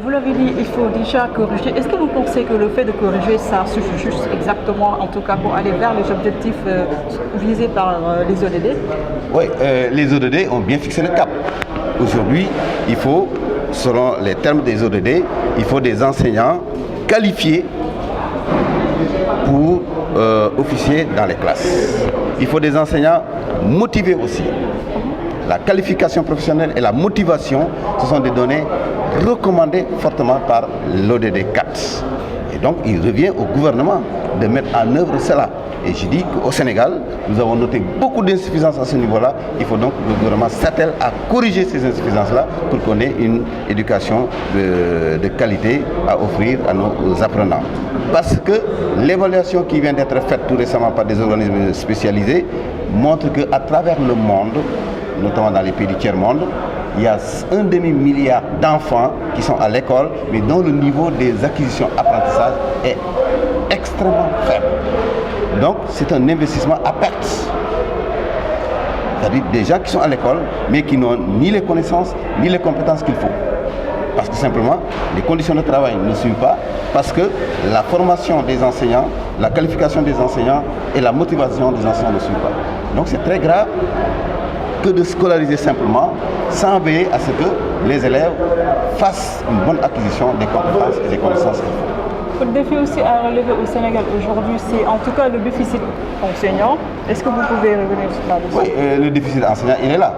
vous l'avez dit, il faut déjà corriger. Est-ce que vous pensez que le fait de corriger, ça suffit juste exactement, en tout cas, pour aller vers les objectifs visés par les ODD? Oui, les ODD ont bien fixé le cap. Aujourd'hui, il faut, selon les termes des ODD, il faut des enseignants qualifiés pour officier dans les classes. Il faut des enseignants motivés aussi. La qualification professionnelle et la motivation, ce sont des données recommandées fortement par l'ODD 4. Et donc, il revient au gouvernement de mettre en œuvre cela. Et je dis qu'au Sénégal, nous avons noté beaucoup d'insuffisances à ce niveau-là. Il faut donc que le gouvernement s'attelle à corriger ces insuffisances-là pour qu'on ait une éducation de qualité à offrir à nos apprenants. Parce que l'évaluation qui vient d'être faite tout récemment par des organismes spécialisés montre qu'à travers le monde, notamment dans les pays du tiers-monde, il y a 1,5 milliard d'enfants qui sont à l'école, mais dont le niveau des acquisitions apprentissage est extrêmement faible. Donc c'est un investissement à perte. C'est-à-dire des gens qui sont à l'école, mais qui n'ont ni les connaissances, ni les compétences qu'il faut. Parce que simplement, les conditions de travail ne suivent pas, parce que la formation des enseignants, la qualification des enseignants et la motivation des enseignants ne suivent pas. Donc c'est très grave que de scolariser simplement sans veiller à ce que les élèves fassent une bonne acquisition des compétences et des connaissances qu'il faut. Le défi aussi à relever au Sénégal aujourd'hui, c'est en tout cas le déficit enseignant. Est-ce que vous pouvez revenir là-dessus? Oui, le déficit enseignant, il est là.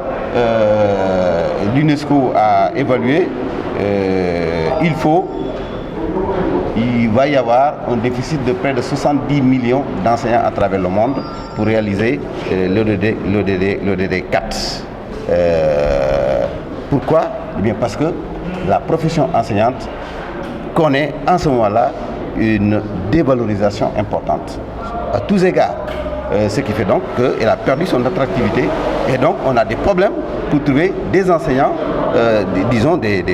L'UNESCO a évalué, il va y avoir un déficit de près de 70 millions d'enseignants à travers le monde pour réaliser l'ODD 4. Pourquoi? Eh bien parce que la profession enseignante connaît en ce moment-là une dévalorisation importante à tous égards. Ce qui fait donc qu'elle a perdu son attractivité et donc on a des problèmes pour trouver des enseignants, disons des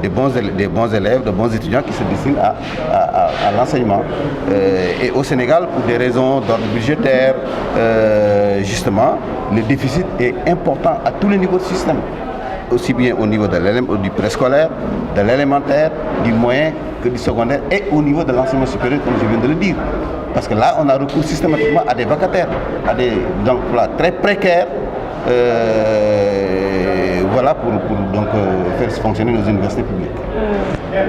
bons élèves, de bons étudiants qui se destinent à l'enseignement. Et au Sénégal, pour des raisons d'ordre budgétaire, justement, le déficit est important à tous les niveaux du système, aussi bien au niveau du préscolaire, de l'élémentaire, du moyen que du secondaire et au niveau de l'enseignement supérieur, comme je viens de le dire. Parce que là, on a recours systématiquement à des vacataires, à des emplois très précaires, voilà pour donc, faire fonctionner nos universités publiques.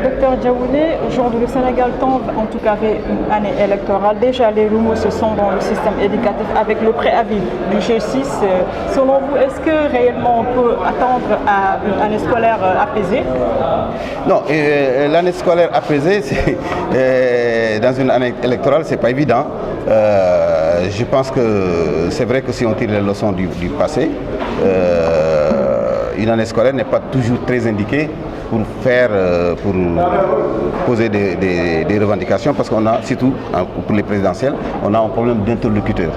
Docteur Diaouné, aujourd'hui le Sénégal tombe en tout cas vers une année électorale. Déjà les rumeurs se sont dans le système éducatif avec le préavis du G6. Selon vous, est-ce que réellement on peut attendre à une année scolaire apaisée? Non, l'année scolaire apaisée, dans une année électorale, c'est pas évident. Je pense que c'est vrai que si on tire les leçons du passé, une année scolaire n'est pas toujours très indiquée pour poser des revendications, parce qu'on a, surtout pour les présidentielles, on a un problème d'interlocuteur.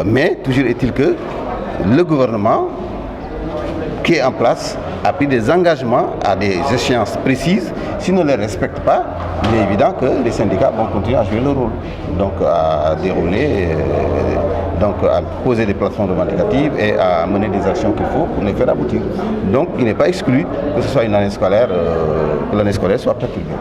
Mais toujours est-il que le gouvernement qui est en place a pris des engagements à des échéances précises. S'ils ne les respectent pas, il est évident que les syndicats vont continuer à jouer leur rôle, donc à dérouler, donc à poser des plateformes revendicatives et à mener des actions qu'il faut pour les faire aboutir. Donc il n'est pas exclu que ce soit une année scolaire, que l'année scolaire soit perturbée.